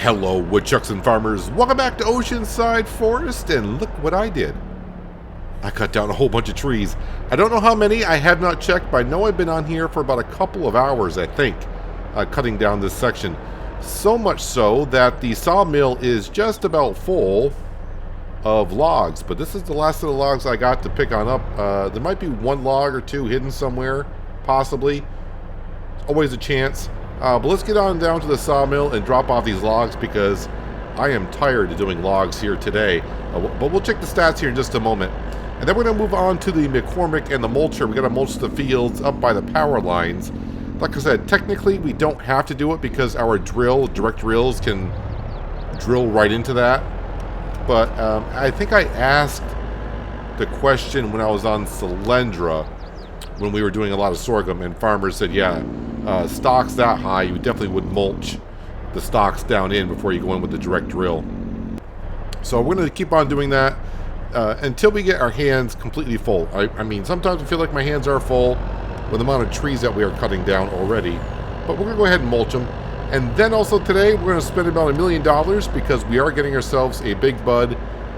Hello, woodchucks and farmers. Welcome back to Oceanside Forest, and look what I did. I cut down a whole bunch of trees. I don't know how many, I have not checked, but I know I've been on here for about a couple of hours, I think, cutting down this section. So much so that the sawmill is just about full of logs, but this is the last of the logs I got to pick on up. There might be one log or two hidden somewhere, possibly. Always a chance. But let's get on down to the sawmill and drop off these logs because I am tired of doing logs here today. But we'll check the stats here in just a moment. And then we're going to move on to the McCormick and the mulcher. We got to mulch the fields up by the power lines. Like I said, technically we don't have to do it because our direct drills can drill right into that. But I think I asked the question when I was on Solyndra when we were doing a lot of sorghum, and farmers said, yeah, stocks that high, you definitely would mulch the stalks down in before you go in with the direct drill. So we're going to keep on doing that until we get our hands completely full. I mean, sometimes I feel like my hands are full with the amount of trees that we are cutting down already, but we're going to go ahead and mulch them. And then also today, we're going to spend about $1 million because we are getting ourselves a big bud,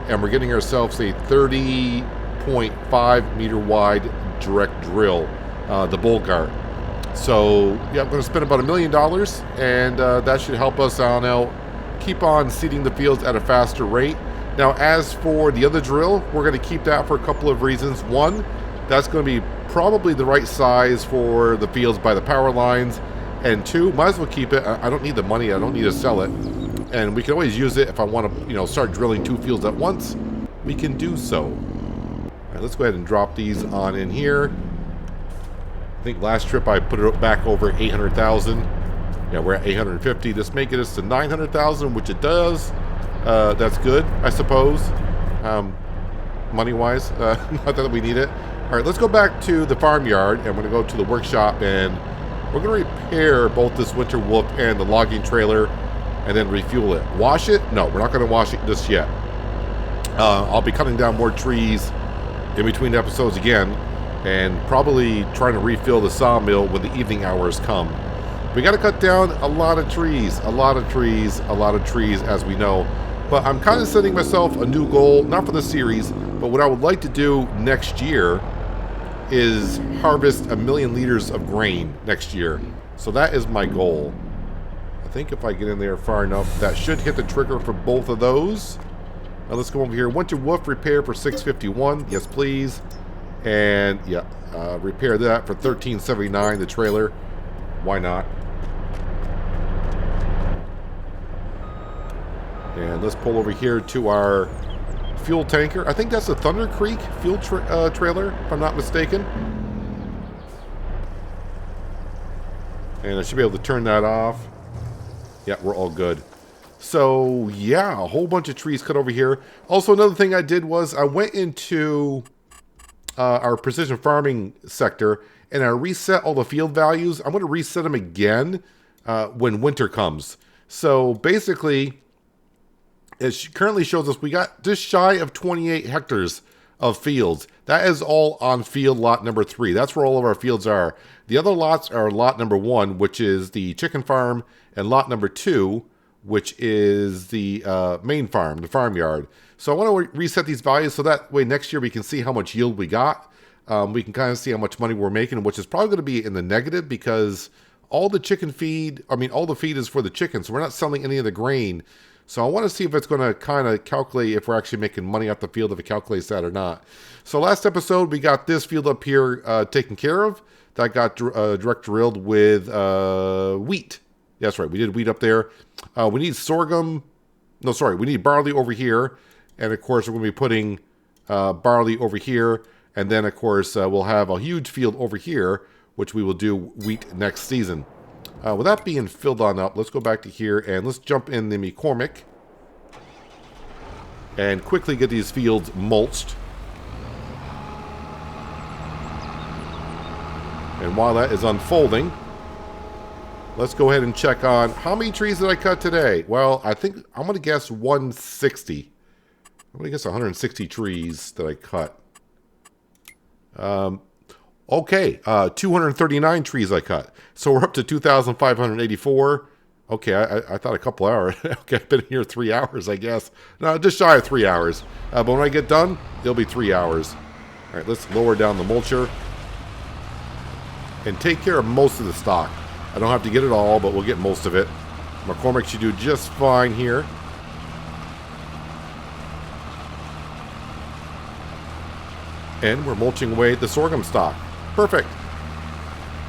and we're getting ourselves a 30.5 meter wide direct drill, the Bulgari. So yeah, I'm going to spend about $1 million, and that should help us out keep on seeding the fields at a faster rate. Now, as for the other drill, we're going to keep that for a couple of reasons. One, that's going to be probably the right size for the fields by the power lines, and two, might as well keep it. I don't need the money. I don't need to sell it, and we can always use it if I want to, start drilling 2 fields at once. We can do so. All right, let's go ahead and drop these on in here. I think last trip I put it back over 800,000. Yeah, we're at 850. This may get us to 900,000, which it does. That's good, I suppose. Money-wise, not that we need it. All right, let's go back to the farmyard, and we're going to go to the workshop, and we're going to repair both this Winter Wolf and the logging trailer, and then refuel it. Wash it? No, we're not going to wash it just yet. I'll be cutting down more trees in between episodes again, and probably trying to refill the sawmill when the evening hours come. We got to cut down a lot of trees, as we know. But I'm kind of setting myself a new goal, not for the series, but what I would like to do next year is harvest 1 million liters of grain next year. So that is my goal. I think if I get in there far enough, that should hit the trigger for both of those. Now let's go over here. Winter Wolf repair for 651. Yes, please. And yeah, repair that for 1379. The trailer. Why not? And let's pull over here to our fuel tanker. I think that's a Thunder Creek fuel trailer, if I'm not mistaken. And I should be able to turn that off. Yeah, we're all good. So, yeah, a whole bunch of trees cut over here. Also, another thing I did was I went into our precision farming sector, and I reset all the field values. I'm going to reset them again when winter comes. So, basically, it currently shows us we got just shy of 28 hectares of fields. That is all on field lot number 3. That's where all of our fields are. The other lots are lot number 1, which is the chicken farm, and lot number 2, which is the main farm, the farmyard. So I want to reset these values so that way next year we can see how much yield we got. We can kind of see how much money we're making, which is probably going to be in the negative because all the chicken feed, all the feed is for the chickens. So we're not selling any of the grain. So I want to see if it's going to kind of calculate if we're actually making money off the field, if it calculates that or not. So last episode, we got this field up here taken care of. That got direct drilled with wheat. That's right, we did wheat up there. We need sorghum. No, sorry, we need barley over here. And of course, we're going to be putting barley over here. And then, of course, we'll have a huge field over here, which we will do wheat next season. With that being filled on up, let's go back to here and let's jump in the McCormick and quickly get these fields mulched. And while that is unfolding, let's go ahead and check on how many trees did I cut today? Well, I think I'm going to guess 160. I'm going to guess 160 trees that I cut. Okay, 239 trees I cut. So we're up to 2,584. Okay, I thought a couple hours. Okay, I've been here 3 hours, I guess. No, just shy of 3 hours. But when I get done, it'll be 3 hours. All right, let's lower down the mulcher. And take care of most of the stock. I don't have to get it all, but we'll get most of it. McCormick should do just fine here. And we're mulching away the sorghum stock. Perfect.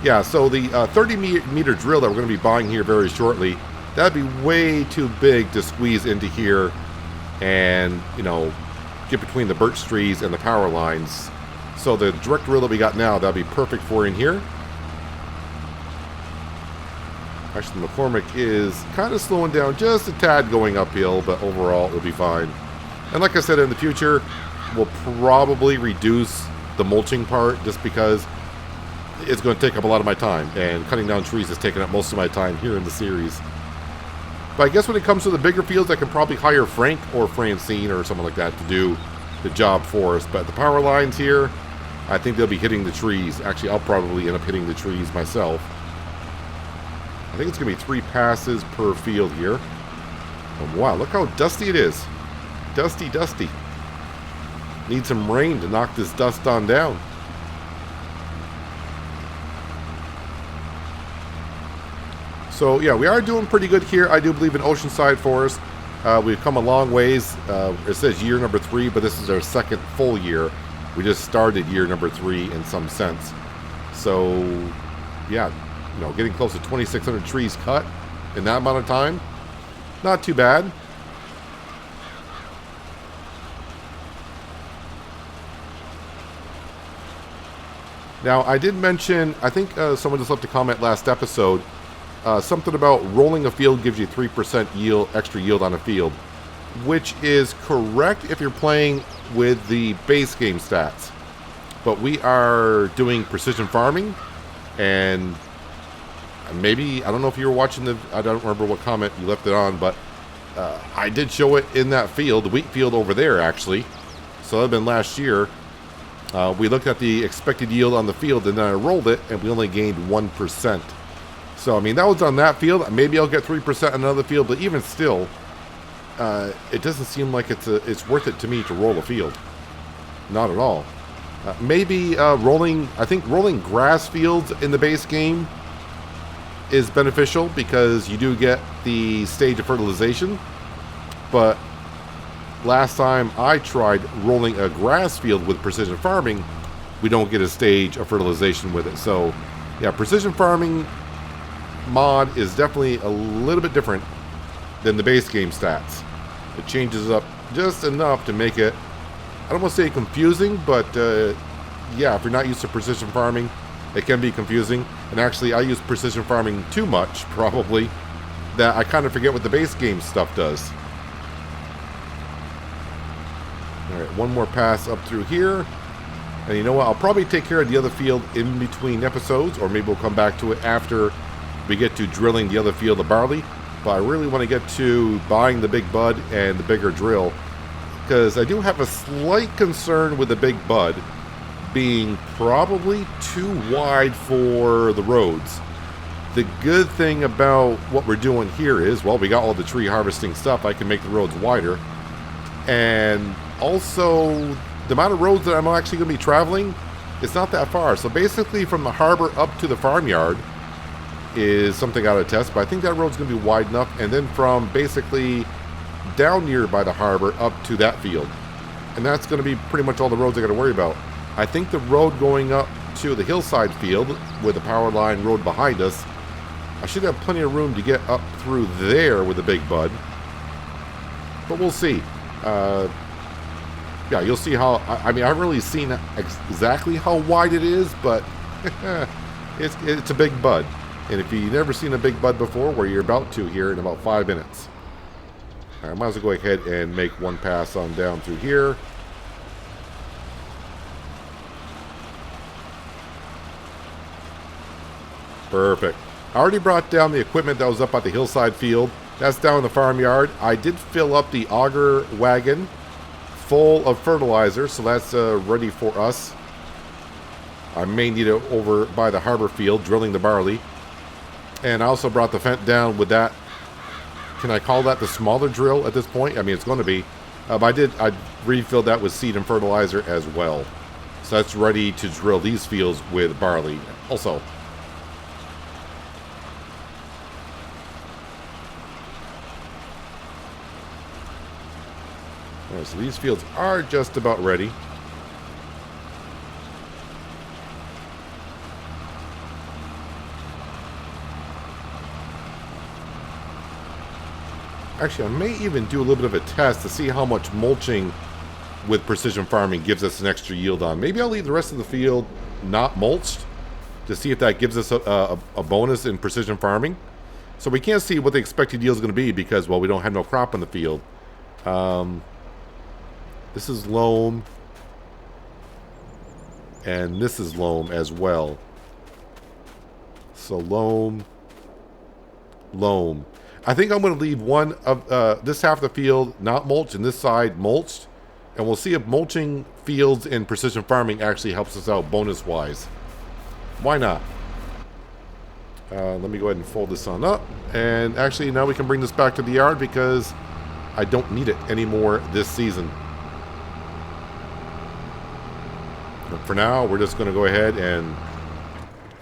Yeah, so the 30-meter drill that we're going to be buying here very shortly, that'd be way too big to squeeze into here and, you know, get between the birch trees and the power lines. So the direct drill that we got now, that'd be perfect for in here. Actually, the McCormick is kind of slowing down just a tad going uphill, but overall it'll be fine. And like I said, in the future, we'll probably reduce the mulching part just because it's going to take up a lot of my time, and cutting down trees has taken up most of my time here in the series. But I guess when it comes to the bigger fields, I can probably hire Frank or Francine or someone like that to do the job for us. But the power lines here, I think they'll be hitting the trees. Actually, I'll probably end up hitting the trees myself. I think it's going to be 3 passes per field here. Oh, wow, look how dusty it is. Dusty, dusty. Need some rain to knock this dust on down. So, yeah, we are doing pretty good here. I do believe in Oceanside Forest. We've come a long ways. It says year number 3, but this is our second full year. We just started year number 3 in some sense. So, yeah, you know, getting close to 2,600 trees cut in that amount of time, not too bad. Now, I did mention, I think someone just left a comment last episode, something about rolling a field gives you 3% yield, extra yield on a field, which is correct if you're playing with the base game stats. But we are doing precision farming, and maybe, I don't know if you were watching the, I don't remember what comment you left it on, but I did show it in that field, the wheat field over there, actually. So that had been last year. We looked at the expected yield on the field, and then I rolled it, and we only gained 1%. So, I mean, that was on that field. Maybe I'll get 3% on another field, but even still, it doesn't seem like it's worth it to me to roll a field. Not at all. Maybe rolling grass fields in the base game is beneficial because you do get the stage of fertilization. But last time I tried rolling a grass field with precision farming, we don't get a stage of fertilization with it. So, yeah, precision farming mod is definitely a little bit different than the base game stats. It changes up just enough to make it, I don't want to say confusing, but yeah, if you're not used to precision farming, it can be confusing. And actually, I use precision farming too much, probably, that I kind of forget what the base game stuff does. Alright, one more pass up through here. And you know what, I'll probably take care of the other field in between episodes, or maybe we'll come back to it after we get to drilling the other field of barley. But I really want to get to buying the big bud and the bigger drill, because I do have a slight concern with the big bud being probably too wide for the roads. The good thing about what we're doing here is, well, we got all the tree harvesting stuff. I can make the roads wider. And also, the amount of roads that I'm actually going to be traveling, it's not that far. So basically from the harbor up to the farmyard is something I got to test, but I think that road's going to be wide enough. And then from basically down near by the harbor up to that field. And that's going to be pretty much all the roads I got to worry about. I think the road going up to the hillside field with the power line road behind us, I should have plenty of room to get up through there with the big bud. But we'll see. Yeah, you'll see how, I mean, I haven't really seen exactly how wide it is, but it's a big bud. And if you've never seen a big bud before, where you're about to here in about 5 minutes. All right, I might as well go ahead and make one pass on down through here. Perfect. I already brought down the equipment that was up at the hillside field. That's down in the farmyard. I did fill up the auger wagon full of fertilizer, so that's ready for us. I may need it over by the harbor field, drilling the barley. And I also brought the fence down with that Can I call that the smaller drill at this point? I mean, it's going to be. But I refilled that with seed and fertilizer as well. So that's ready to drill these fields with barley. Also, all right, so these fields are just about ready. Actually, I may even do a little bit of a test to see how much mulching with precision farming gives us an extra yield on. Maybe I'll leave the rest of the field not mulched to see if that gives us a bonus in precision farming. So we can't see what the expected yield is going to be because, well, we don't have no crop in the field. This is loam. And this is loam as well. So loam. Loam. I think I'm going to leave one of this half of the field not mulched and this side mulched. And we'll see if mulching fields in precision farming actually helps us out bonus-wise. Why not? Let me go ahead and fold this on up. And actually, now we can bring this back to the yard because I don't need it anymore this season. But for now, we're just going to go ahead and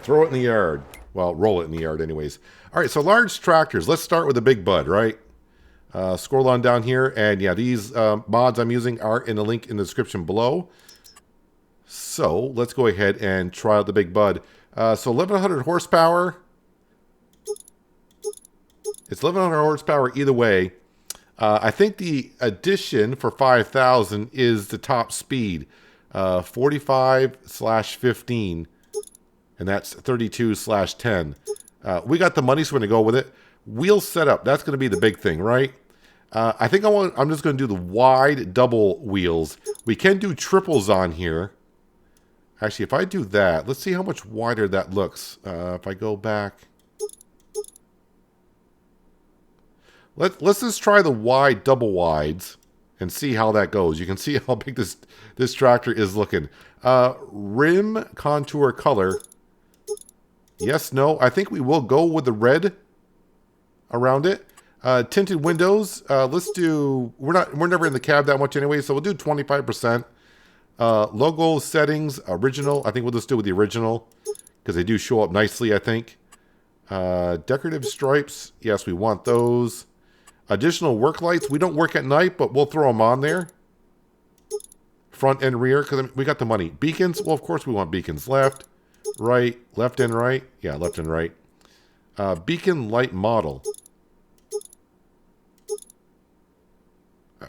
throw it in the yard. Well, roll it in the yard anyways. All right, so large tractors. Let's start with the Big Bud, right? Scroll on down here, and yeah, these mods I'm using are in the link in the description below. So let's go ahead and try out the Big Bud. So 1100 horsepower. It's 1100 horsepower either way. I think the addition for 5000 is the top speed, 45/15, and that's 32/10. We got the money, so we're gonna go with it. Wheel setup, that's gonna be the big thing, right? I think I'm just going to do the wide double wheels. We can do triples on here. Actually, if I do that, let's see how much wider that looks. If I go back. Let's just try the wide double wides and see how that goes. You can see how big this tractor is looking. Rim contour color. Yes, no. I think we will go with the red around it. Tinted windows, let's do, we're never in the cab that much anyway, so we'll do 25%. Logo settings, original, I think we'll just do with the original, because they do show up nicely, I think. Decorative stripes, yes, we want those. Additional work lights, we don't work at night, but we'll throw them on there. Front and rear, because we got the money. Beacons, well, of course we want beacons. Left, right, left and right. Yeah, left and right. Beacon light model.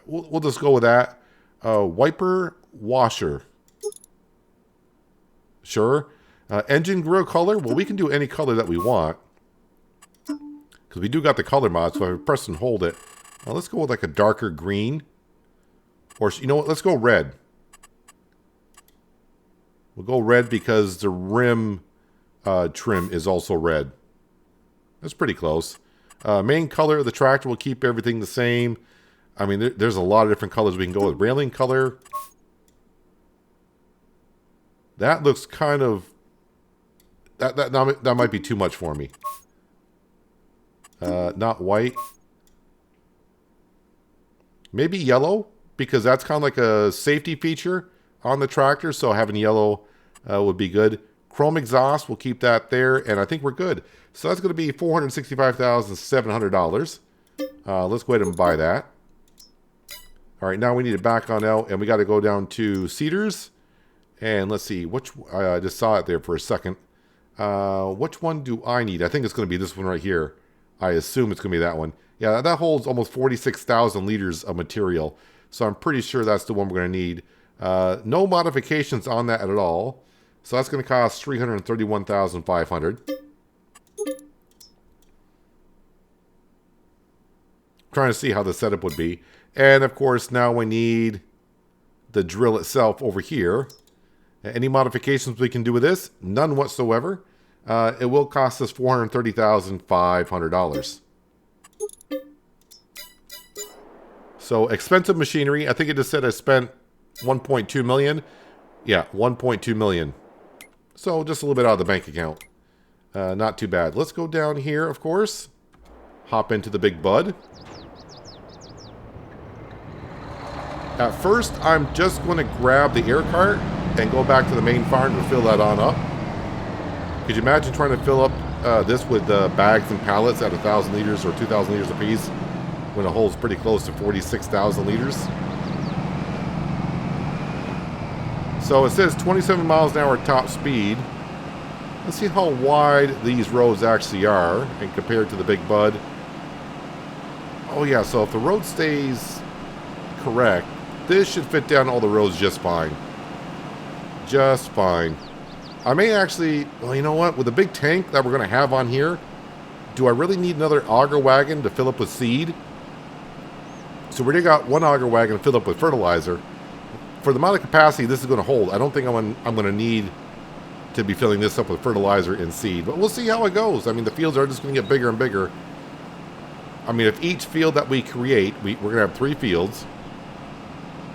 We'll just go with that. Wiper washer. Sure. Engine grill color. Well, we can do any color that we want. Because we do got the color mod, so if I press and hold it. Let's go with like a darker green. Or, you know what? Let's go red. We'll go red because the rim trim is also red. That's pretty close. Main color of the tractor will keep everything the same. I mean, there's a lot of different colors we can go with. Railing color. That looks kind of... That might be too much for me. Not white. Maybe yellow, because that's kind of like a safety feature on the tractor, so having yellow would be good. Chrome exhaust, we'll keep that there, and I think we're good. So that's going to be $465,700. Let's go ahead and buy that. All right, now we need to back on out, and we got to go down to Cedars. And let's see, which I just saw it there for a second. Which one do I need? I think it's going to be this one right here. I assume it's going to be that one. Yeah, that holds almost 46,000 liters of material. So I'm pretty sure that's the one we're going to need. No modifications on that at all. So that's going to cost $331,500. Trying to see how the setup would be. And of course, now we need the drill itself over here. Any modifications we can do with this? None whatsoever. It will cost us $430,500. So expensive machinery. I think it just said I spent $1.2 million. Yeah, $1.2 million. So just a little bit out of the bank account. Not too bad. Let's go down here, of course. hop into the Big Bud. At first, I'm just going to grab the air cart and go back to the main farm to fill that on up. Could you imagine trying to fill up this with bags and pallets at 1,000 liters or 2,000 liters apiece when it holds pretty close to 46,000 liters? So it says 27 miles an hour top speed. Let's see how wide these roads actually are and compared to the Big Bud. Oh yeah, so if the road stays correct, this should fit down all the roads just fine. Just fine. I may actually, well, you know what? With the big tank that we're going to have on here, do I really need another auger wagon to fill up with seed? So we already got one auger wagon filled up with fertilizer. For the amount of capacity this is going to hold, I don't think I'm going to need to be filling this up with fertilizer and seed. But we'll see how it goes. I mean, the fields are just going to get bigger and bigger. I mean, if each field that we create, we're going to have 3 fields.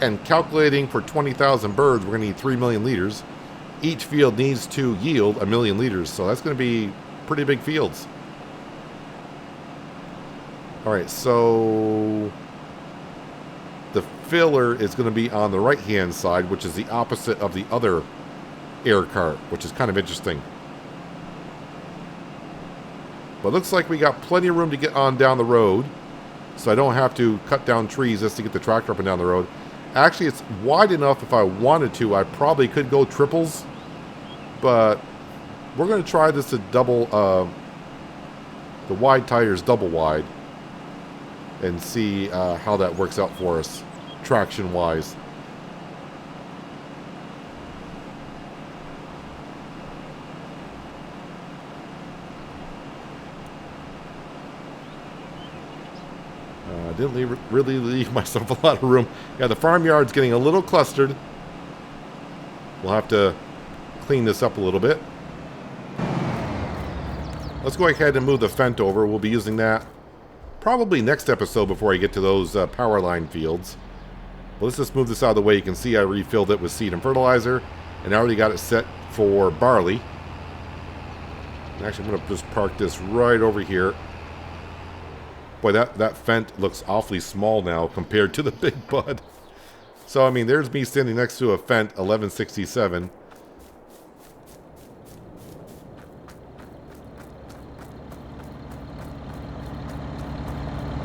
And calculating for 20,000 birds, we're going to need 3 million liters. Each field needs to yield 1 million liters. So that's going to be pretty big fields. All right, so the filler is going to be on the right-hand side, which is the opposite of the other air cart, which is kind of interesting. But looks like we got plenty of room to get on down the road, so I don't have to cut down trees just to get the tractor up and down the road. Actually, it's wide enough if I wanted to. I probably could go triples, but we're going to try this to double, the wide tires double wide, and see how that works out for us, traction-wise. I didn't really leave myself a lot of room. Yeah, the farmyard's getting a little clustered. We'll have to clean this up a little bit. Let's go ahead and move the Fendt over. We'll be using that probably next episode before I get to those power line fields. Well, let's just move this out of the way. You can see I refilled it with seed and fertilizer, and I already got it set for barley. Actually, I'm going to just park this right over here. Boy, that Fendt looks awfully small now compared to the Big Bud. So, I mean, there's me standing next to a Fendt 1167.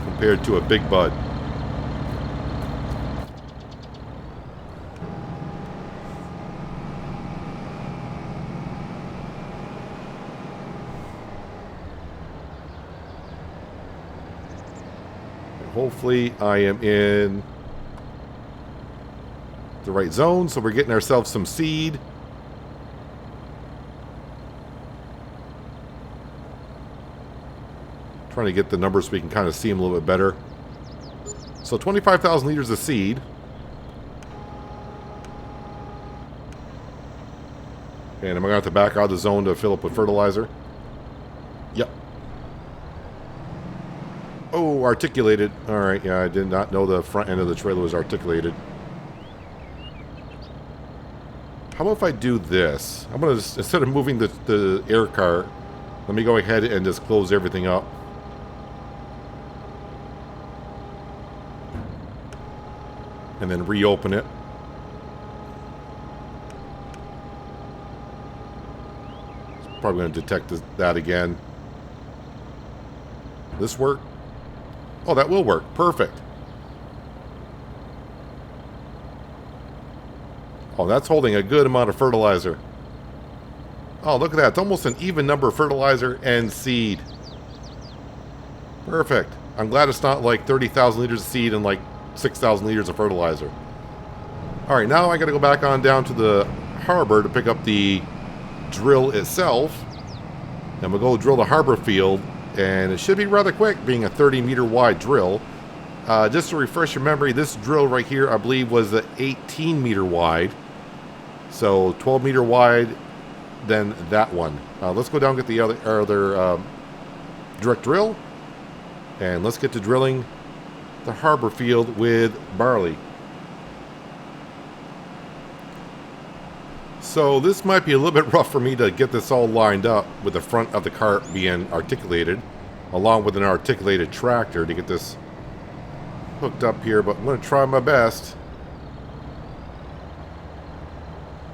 Compared to a Big Bud. Hopefully I am in the right zone, so we're getting ourselves some seed. Trying to get the numbers so we can kind of see them a little bit better. So 25,000 liters of seed. And am I going to have to back out of the zone to fill up with fertilizer? Yep. Oh, articulated. Alright, yeah, I did not know the front end of the trailer was articulated. How about if I do this? I'm going to, instead of moving the air cart, let me go ahead and just close everything up. And then reopen it. It's probably going to detect that again. This work? Oh, that will work. Perfect. Oh, that's holding a good amount of fertilizer. Oh, look at that. It's almost an even number of fertilizer and seed. Perfect. I'm glad it's not like 30,000 liters of seed and like 6,000 liters of fertilizer. Alright, now I got to go back on down to the harbor to pick up the drill itself. And we'll go drill the harbor field. And it should be rather quick, being a 30-meter wide drill. Just to refresh your memory, this drill right here, I believe, was 18-meter wide. So 12-meter wide, then that one. Let's go down and get the other direct drill. And let's get to drilling the harbor field with barley. So this might be a little bit rough for me to get this all lined up with the front of the cart being articulated. along with an articulated tractor to get this hooked up here, but I'm going to try my best.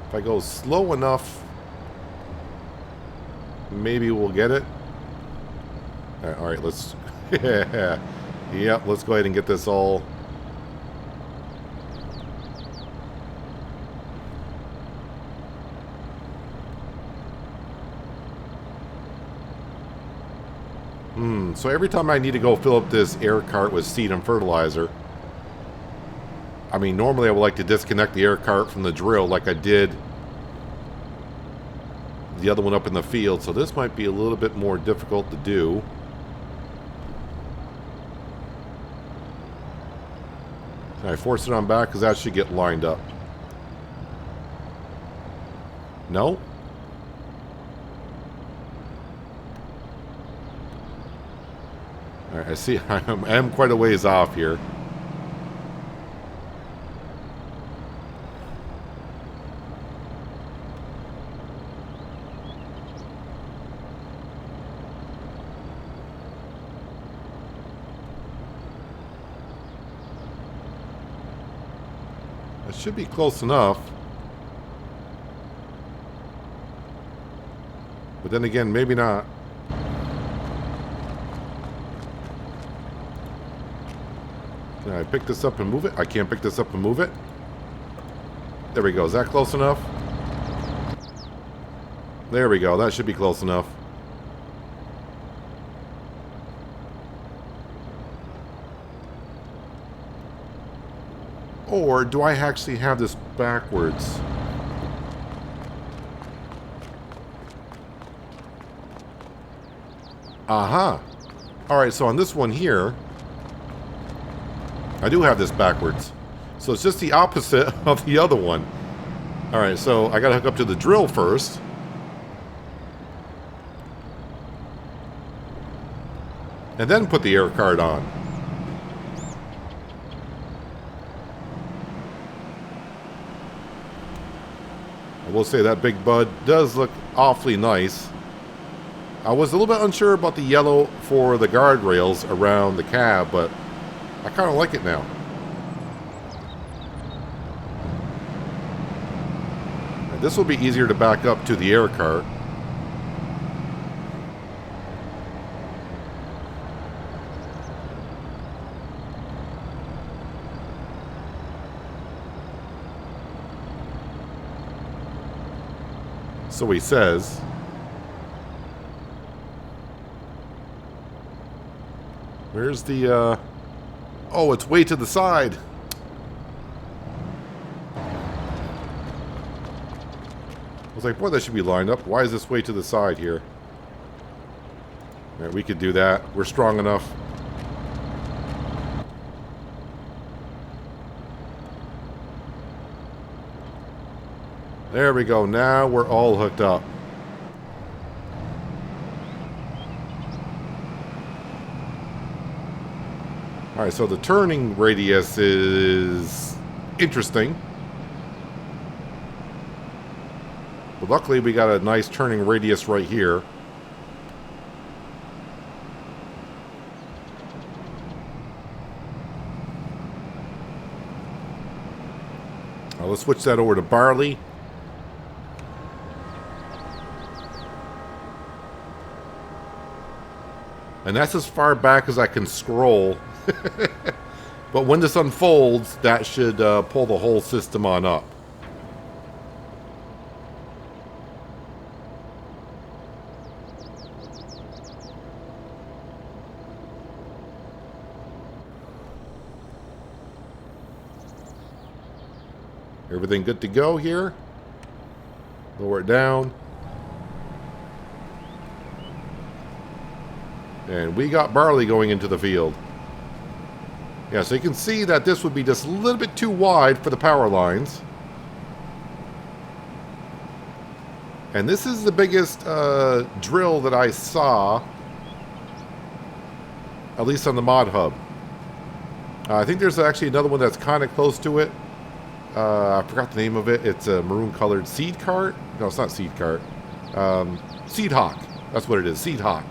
If I go slow enough, maybe we'll get it. All right, let's... Yep, let's go ahead and get this all... So every time I need to go fill up this air cart with seed and fertilizer, I mean, normally I would like to disconnect the air cart from the drill like I did the other one up in the field, so this might be a little bit more difficult to do. Can I force it on back? Because that should get lined up. No? Alright, I see I am quite a ways off here. It should be close enough. But then again, maybe not. Can I pick this up and move it? I can't pick this up and move it. There we go. Is that close enough? There we go. That should be close enough. Or do I actually have this backwards? Aha. Alright, so on this one here, I do have this backwards. So it's just the opposite of the other one. Alright, so I gotta hook up to the drill first. And then put the air cart on. I will say that big bud does look awfully nice. I was a little bit unsure about the yellow for the guardrails around the cab, but I kind of like it now. And this will be easier to back up to the air cart. So he says. Where's the, oh, it's way to the side. I was like, boy, that should be lined up. Why is this way to the side here? All right, we could do that. We're strong enough. There we go. Now we're all hooked up. Alright, so the turning radius is interesting. But luckily we got a nice turning radius right here. Now let's switch that over to barley. And that's as far back as I can scroll. But when this unfolds, that should pull the whole system on up. Everything good to go here. Lower it down. And we got barley going into the field. Yeah, so you can see that this would be just a little bit too wide for the power lines. And this is the biggest drill that I saw, at least on the Mod Hub. I think there's actually another one that's kind of close to it. I forgot the name of it. It's a maroon colored seed cart. No, it's not seed cart. Seed Hawk. That's what it is. Seed Hawk.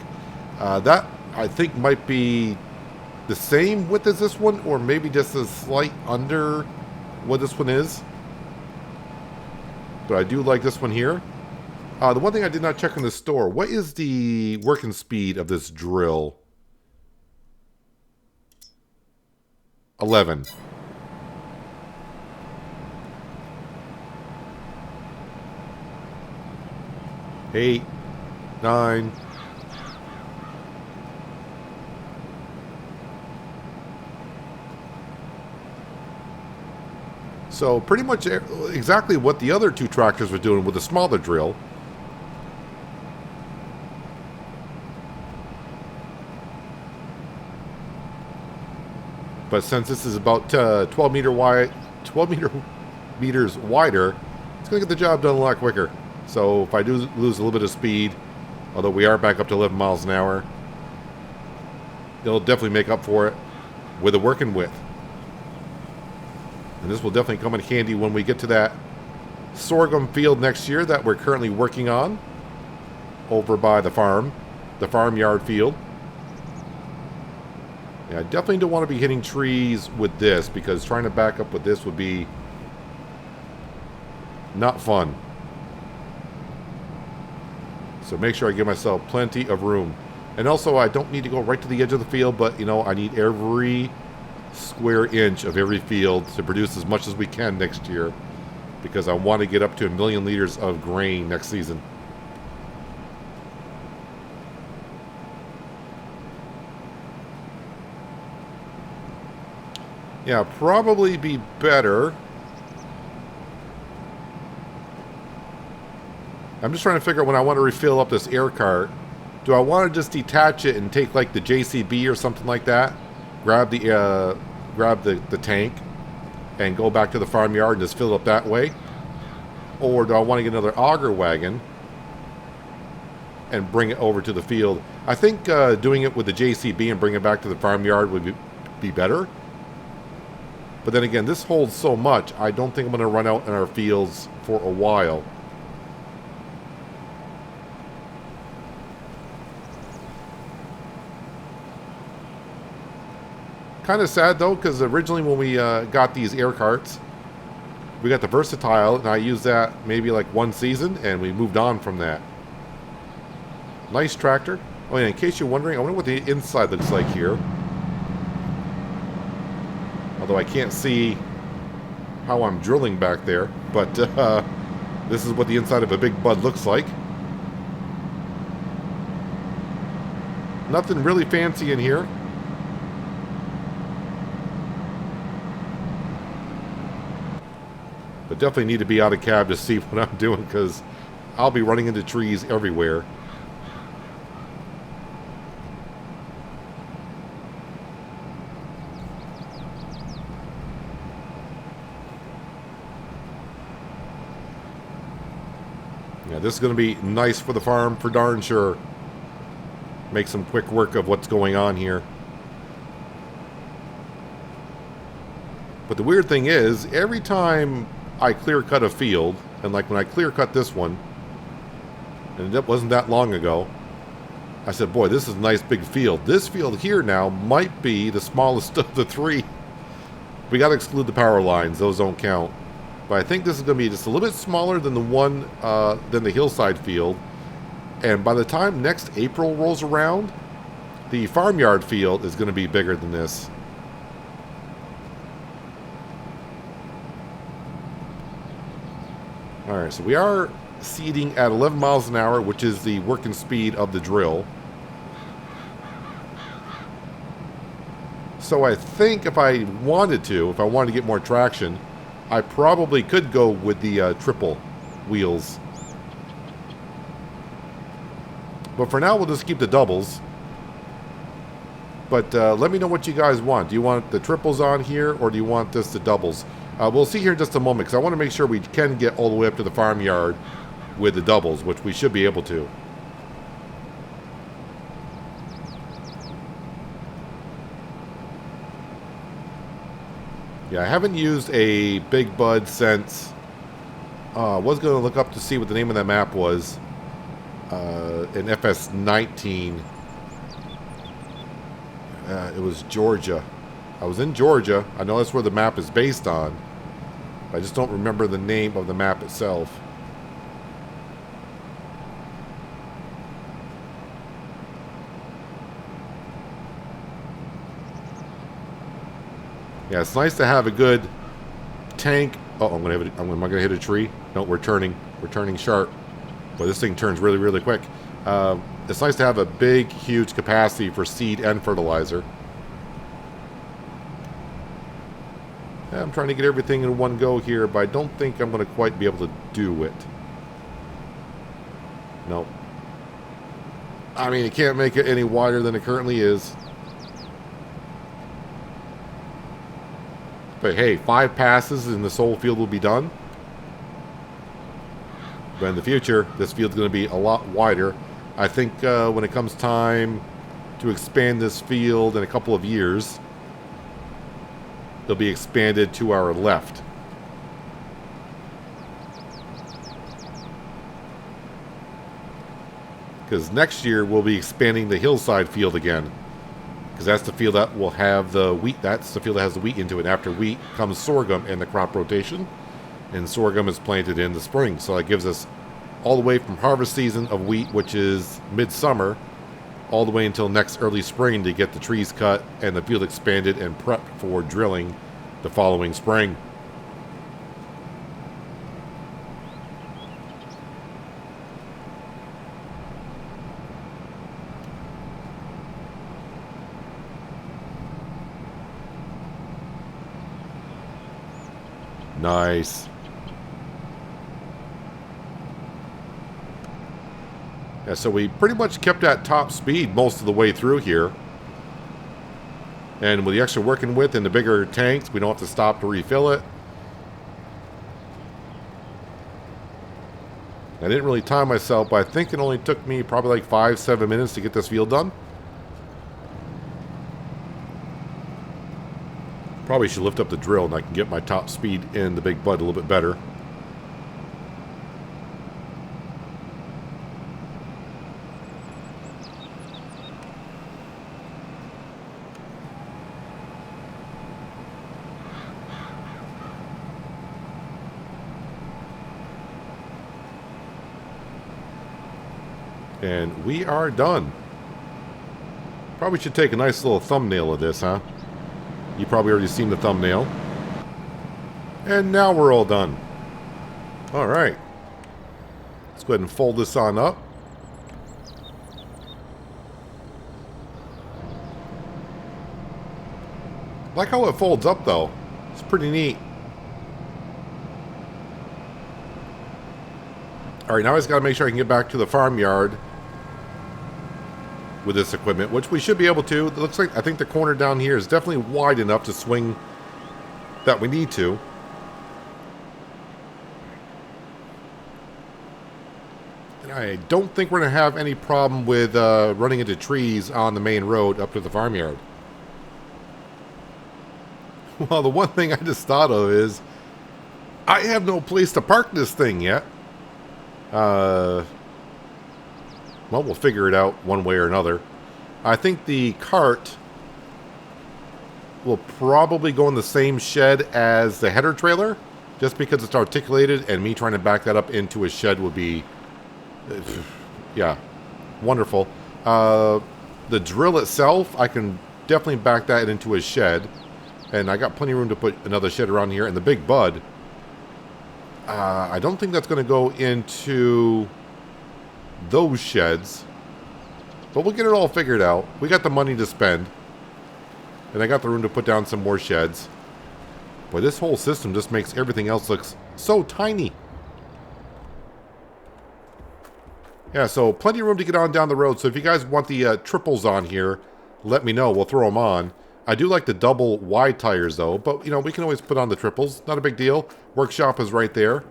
That I think might be the same width as this one, or maybe just a slight under what this one is. But I do like this one here. The one thing I did not check in the store, what is the working speed of this drill? 11. Eight, 9. So pretty much exactly what the other two tractors were doing with the smaller drill. But since this is about 12 meters wider, it's going to get the job done a lot quicker. So if I do lose a little bit of speed, although we are back up to 11 miles an hour, it'll definitely make up for it with a working width. And this will definitely come in handy when we get to that sorghum field next year that we're currently working on over by the farmyard field. Yeah, I definitely don't want to be hitting trees with this, because trying to back up with this would be not fun. So make sure I give myself plenty of room. And also, I don't need to go right to the edge of the field, but, you know, I need every square inch of every field to produce as much as we can next year, because I want to get up to 1 million liters of grain next season. Yeah, probably be better. I'm just trying to figure out when I want to refill up this air cart. Do I want to just detach it and take like the JCB or something like that? Grab the tank and go back to the farmyard and just fill it up that way? Or do I want to get another auger wagon and bring it over to the field? I think doing it with the JCB and bring it back to the farmyard would be better. But then again, this holds so much, I don't think I'm going to run out in our fields for a while. Kind of sad though, because originally when we got these air carts, we got the Versatile, and I used that maybe like one season, and we moved on from that. Nice tractor. Oh yeah, in case you're wondering, I wonder what the inside looks like here. Although I can't see how I'm drilling back there, but this is what the inside of a Big Bud looks like. Nothing really fancy in here. But definitely need to be out of cab to see what I'm doing, because I'll be running into trees everywhere. Yeah, this is going to be nice for the farm for darn sure. Make some quick work of what's going on here. But the weird thing is, every time I clear cut a field, and like when I clear cut this one, and it wasn't that long ago, I said, boy, this is a nice big field. This field here now might be the smallest of the three. We got to exclude the power lines. Those don't count. But I think this is going to be just a little bit smaller than the one, than the hillside field. And by the time next April rolls around, the farmyard field is going to be bigger than this. Alright, so we are seeding at 11 miles an hour, which is the working speed of the drill. So I think if I wanted to get more traction, I probably could go with the triple wheels. But for now, we'll just keep the doubles. But let me know what you guys want. Do you want the triples on here, or do you want just the doubles? We'll see here in just a moment, because I want to make sure we can get all the way up to the farmyard with the doubles, which we should be able to. Yeah, I haven't used a Big Bud since... I was going to look up to see what the name of that map was. In FS19. It was Georgia. I was in Georgia. I know that's where the map is based on. I just don't remember the name of the map itself. Yeah, it's nice to have a good tank. Oh, am I gonna hit a tree? No, we're turning sharp. But this thing turns really, really quick. It's nice to have a big, huge capacity for seed and fertilizer. Yeah, I'm trying to get everything in one go here, but I don't think I'm going to quite be able to do it. Nope. I mean, it can't make it any wider than it currently is. But hey, 5 passes and this whole field will be done. But in the future, this field's going to be a lot wider. I think when it comes time to expand this field in a couple of years, it'll be expanded to our left. Because next year we'll be expanding the hillside field again. Because that's the field that will have the wheat. That's the field that has the wheat into it. After wheat comes sorghum in the crop rotation. And sorghum is planted in the spring. So that gives us all the way from harvest season of wheat, which is midsummer, all the way until next early spring to get the trees cut and the field expanded and prepped for drilling the following spring. Nice. Yeah, so we pretty much kept at top speed most of the way through here. And with the extra working width and the bigger tanks, we don't have to stop to refill it. I didn't really time myself, but I think it only took me probably like 5-7 minutes to get this field done. Probably should lift up the drill and I can get my top speed in the big bud a little bit better. And we are done. Probably should take a nice little thumbnail of this, huh? You probably already seen the thumbnail. And now we're all done. Alright. Let's go ahead and fold this on up. Like how it folds up though. It's pretty neat. Alright, now I just gotta make sure I can get back to the farmyard with this equipment, which we should be able to. It looks like, I think the corner down here is definitely wide enough to swing that we need to. And I don't think we're going to have any problem with running into trees on the main road up to the farmyard. Well, the one thing I just thought of is I have no place to park this thing yet. Well, we'll figure it out one way or another. I think the cart will probably go in the same shed as the header trailer, just because it's articulated, and me trying to back that up into a shed would be, yeah, wonderful. The drill itself, I can definitely back that into a shed, and I got plenty of room to put another shed around here, and the big bud, I don't think that's going to go into those sheds, but we'll get it all figured out. We got the money to spend, and I got the room to put down some more sheds. But this whole system just makes everything else look so tiny. Yeah, so plenty of room to get on down the road. So if you guys want the triples on here, let me know. We'll throw them on. I do like the double wide tires though, but you know, we can always put on the triples. Not a big deal. Workshop is right there,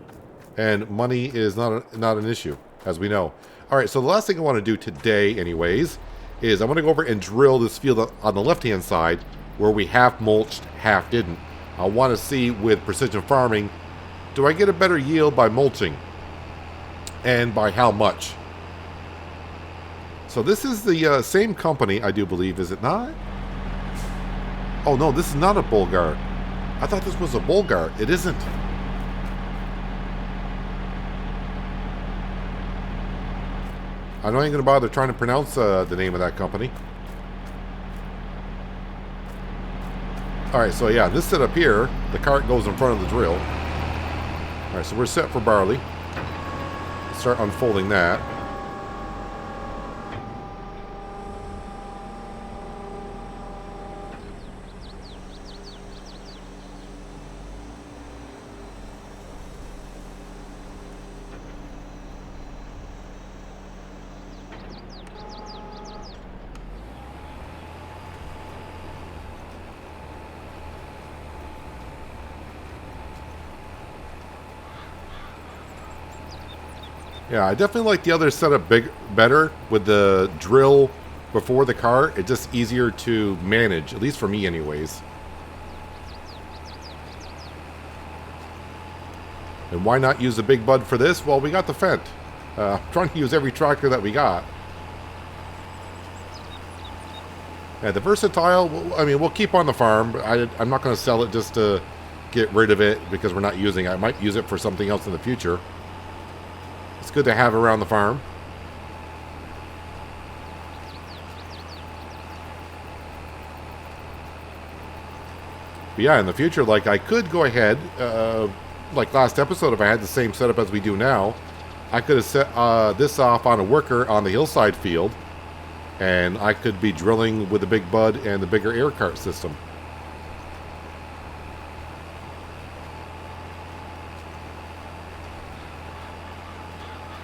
and money is not an issue, as we know. All right, so the last thing I want to do today, anyways, is I want to go over and drill this field on the left-hand side where we half mulched, half didn't. I want to see with precision farming, do I get a better yield by mulching? And by how much? So this is the same company, I do believe, is it not? Oh no, this is not a Bulgar. I thought this was a Bulgar. It isn't. I know I ain't gonna bother trying to pronounce the name of that company. Alright, so yeah, this setup here, the cart goes in front of the drill. Alright, so we're set for barley. Start unfolding that. Yeah, I definitely like the other setup better with the drill before the cart. It's just easier to manage, at least for me anyways. And why not use the Big Bud for this? Well, we got the Fendt. I'm trying to use every tractor that we got. Yeah, the Versatile, I mean, we'll keep on the farm. I'm not going to sell it just to get rid of it because we're not using it. I might use it for something else in the future. It's good to have around the farm. But yeah, in the future, like, I could go ahead, like last episode, if I had the same setup as we do now, I could have set this off on a worker on the hillside field, and I could be drilling with the Big Bud and the bigger air cart system.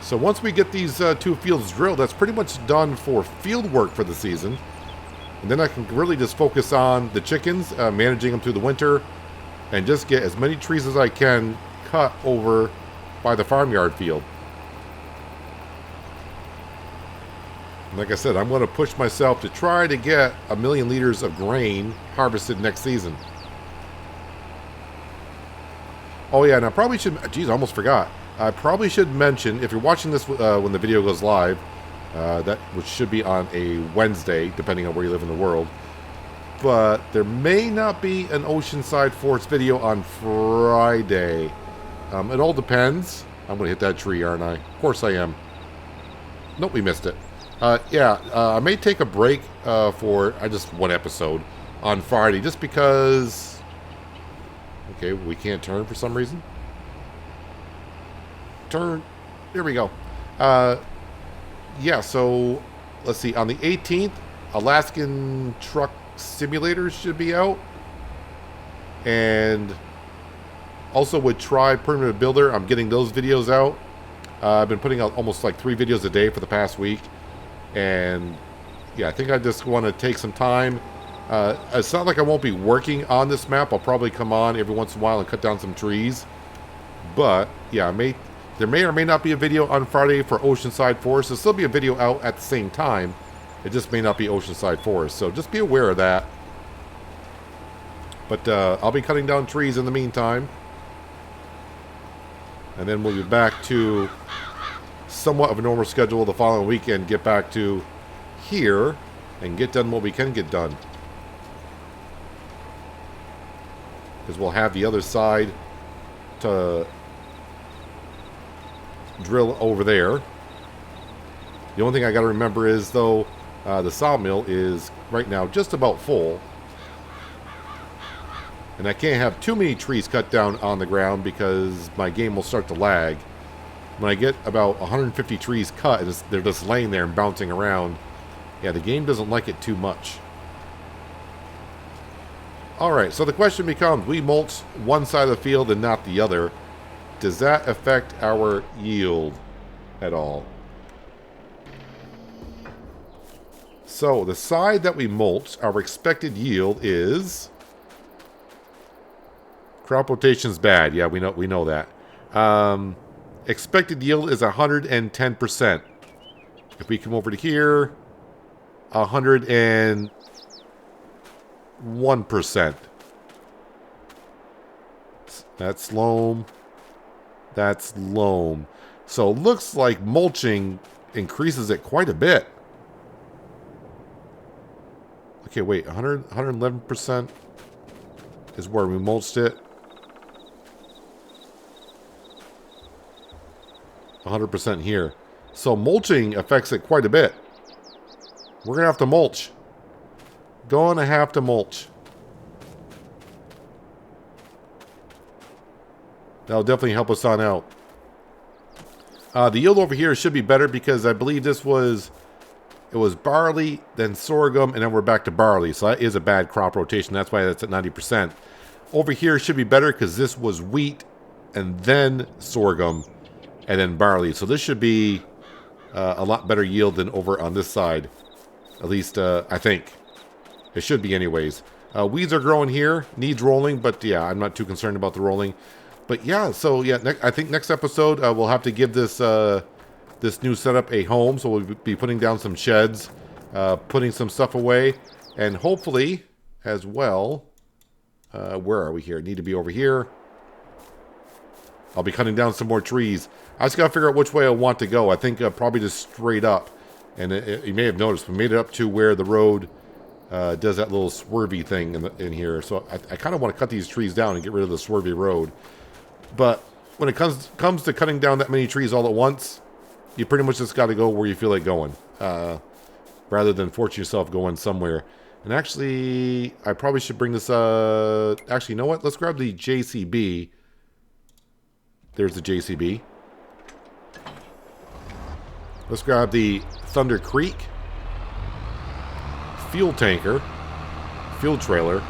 So once we get these two fields drilled, that's pretty much done for field work for the season. And then I can really just focus on the chickens, managing them through the winter, and just get as many trees as I can cut over by the farmyard field. And like I said, I'm going to push myself to try to get 1 million liters of grain harvested next season. Oh yeah, and I probably should, geez, I almost forgot. I probably should mention, if you're watching this when the video goes live, which should be on a Wednesday, depending on where you live in the world, but there may not be an Oceanside Forest video on Friday. It all depends. I'm going to hit that tree, aren't I? Of course I am. Nope, we missed it. I may take a break for just one episode on Friday, just because... Okay, we can't turn for some reason. Turn. There we go. Yeah, so let's see. On the 18th, Alaskan Truck Simulator should be out. And also with Try Permanent Builder, I'm getting those videos out. I've been putting out almost like 3 videos a day for the past week. And yeah, I think I just want to take some time. It's not like I won't be working on this map. I'll probably come on every once in a while and cut down some trees. But yeah, there may or may not be a video on Friday for Oceanside Forest. There'll still be a video out at the same time. It just may not be Oceanside Forest. So just be aware of that. But I'll be cutting down trees in the meantime. And then we'll be back to somewhat of a normal schedule the following weekend. Get back to here and get done what we can get done. Because we'll have the other side to drill over there. The only thing I got to remember is, though, the sawmill is right now just about full. And I can't have too many trees cut down on the ground because my game will start to lag. When I get about 150 trees cut, they're just laying there and bouncing around. Yeah, the game doesn't like it too much. Alright, so the question becomes, we mulch one side of the field and not the other. Does that affect our yield at all? So, the side that we mulch, our expected yield is... Crop rotation's bad. Yeah, we know that. Expected yield is 110%. If we come over to here, 101%. That's loam. That's loam. So it looks like mulching increases it quite a bit. Okay, wait. 111% is where we mulched it. 100% here. So mulching affects it quite a bit. We're going to have to mulch. Gonna have to mulch. That'll definitely help us on out. The yield over here should be better because I believe this was... It was barley, then sorghum, and then we're back to barley. So that is a bad crop rotation. That's why that's at 90%. Over here should be better because this was wheat, and then sorghum, and then barley. So this should be a lot better yield than over on this side. At least, I think. It should be anyways. Weeds are growing here. Needs rolling, but yeah, I'm not too concerned about the rolling. But yeah, so yeah, I think next episode we'll have to give this this new setup a home. So we'll be putting down some sheds, putting some stuff away, and hopefully as well, where are we here? Need to be over here. I'll be cutting down some more trees. I just got to figure out which way I want to go. I think probably just straight up. And you may have noticed, we made it up to where the road does that little swervy thing in here. So I kind of want to cut these trees down and get rid of the swervy road. But when it comes to cutting down that many trees all at once, you pretty much just got to go where you feel like going. Rather than force yourself going somewhere. And actually, I probably should bring this... actually, you know what? Let's grab the JCB. There's the JCB. Let's grab the Thunder Creek fuel tanker, fuel trailer,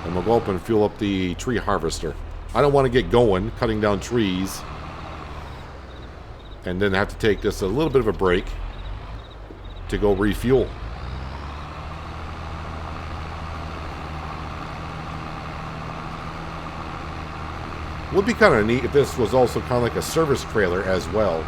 and we'll go up and fuel up the tree harvester. I don't want to get going, cutting down trees, and then have to take just a little bit of a break to go refuel. Would be kind of neat if this was also kind of like a service trailer as well.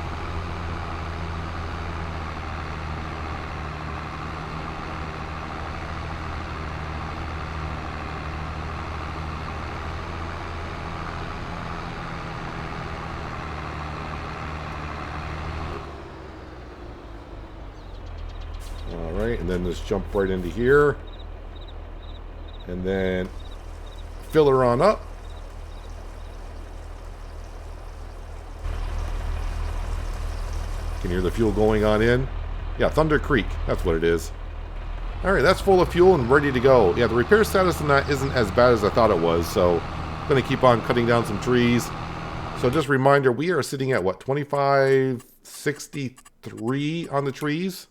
Alright, and then just jump right into here. And then fill her on up. Can hear the fuel going on in. Yeah, Thunder Creek. That's what it is. Alright, that's full of fuel and ready to go. Yeah, the repair status on that isn't as bad as I thought it was, so I'm going to keep on cutting down some trees. So just a reminder, we are sitting at what, 2563 on the trees?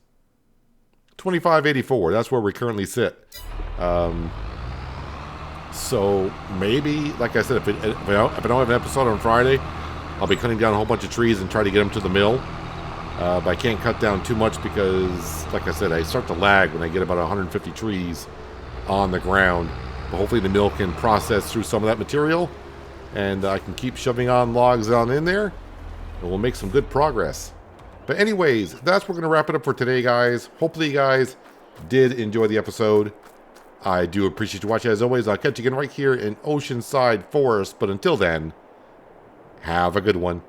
2584, that's where we currently sit. So maybe, like I said, if I don't have an episode on Friday, I'll be cutting down a whole bunch of trees and try to get them to the mill. But I can't cut down too much because, like I said, I start to lag when I get about 150 trees on the ground. But hopefully the mill can process through some of that material, and I can keep shoving on logs on in there, and we'll make some good progress. But anyways, that's where we're going to wrap it up for today, guys. Hopefully you guys did enjoy the episode. I do appreciate you watching. As always, I'll catch you again right here in Oceanside Forest. But until then, have a good one.